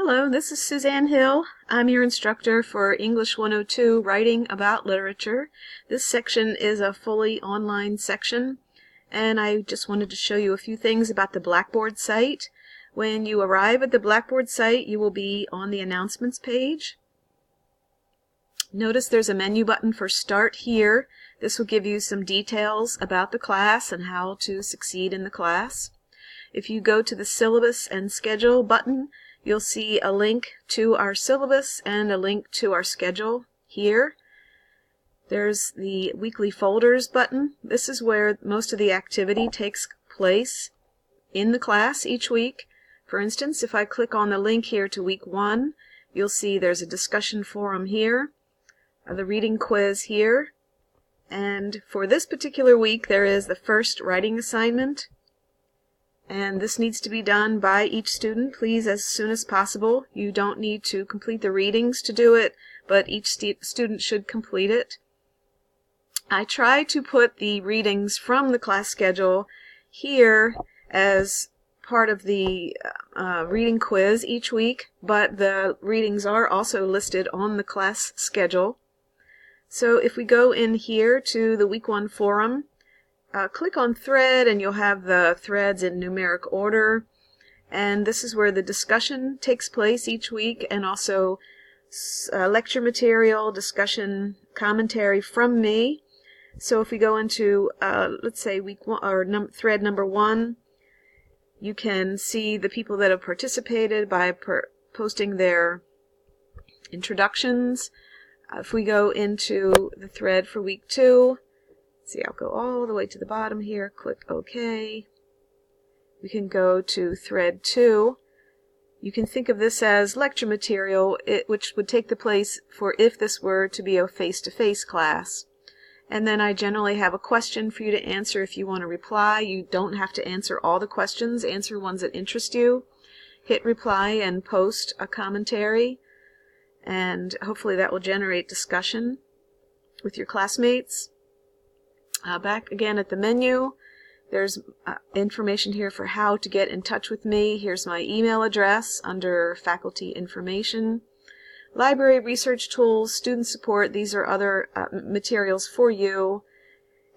Hello, this is Suzanne Hill. I'm your instructor for English 102, Writing About Literature. This section is a fully online section, and I just wanted to show you a few things about the Blackboard site. When you arrive at the Blackboard site, you will be on the announcements page. Notice there's a menu button for Start Here. This will give you some details about the class and how to succeed in the class. If you go to the Syllabus and Schedule button, you'll see a link to our syllabus and a link to our schedule here. There's the Weekly Folders button. This is where most of the activity takes place in the class each week. For instance, if I click on the link here to Week 1, you'll see there's a discussion forum here, the reading quiz here, and for this particular week there is the first writing assignment. And this needs to be done by each student, please, as soon as possible. You don't need to complete the readings to do it, but each student should complete it. I try to put the readings from the class schedule here as part of the reading quiz each week, but the readings are also listed on the class schedule. So if we go in here to the Week 1 forum, click on Thread and you'll have the threads in numeric order, and this is where the discussion takes place each week, and also lecture material, discussion, commentary from me. So if we go into let's say week 1 or thread number 1, you can see the people that have participated by posting their introductions. If we go into the thread for week 2, see, I'll go all the way to the bottom here, click OK. We can go to thread 2. You can think of this as lecture material, which would take the place for if this were to be a face-to-face class. And then I generally have a question for you to answer if you want to reply. You don't have to answer all the questions, answer ones that interest you. Hit reply and post a commentary, and hopefully that will generate discussion with your classmates. Back again at the menu, there's information here for how to get in touch with me. Here's my email address under faculty information. Library research tools, student support, these are other materials for you.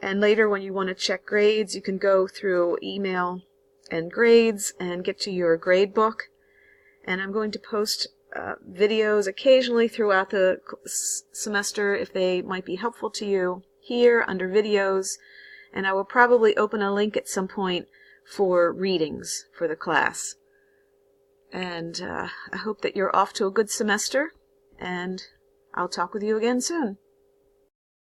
And later when you want to check grades, you can go through email and grades and get to your grade book. And I'm going to post videos occasionally throughout the semester if they might be helpful to you here under videos, and I will probably open a link at some point for readings for the class. And I hope that you're off to a good semester, and I'll talk with you again soon.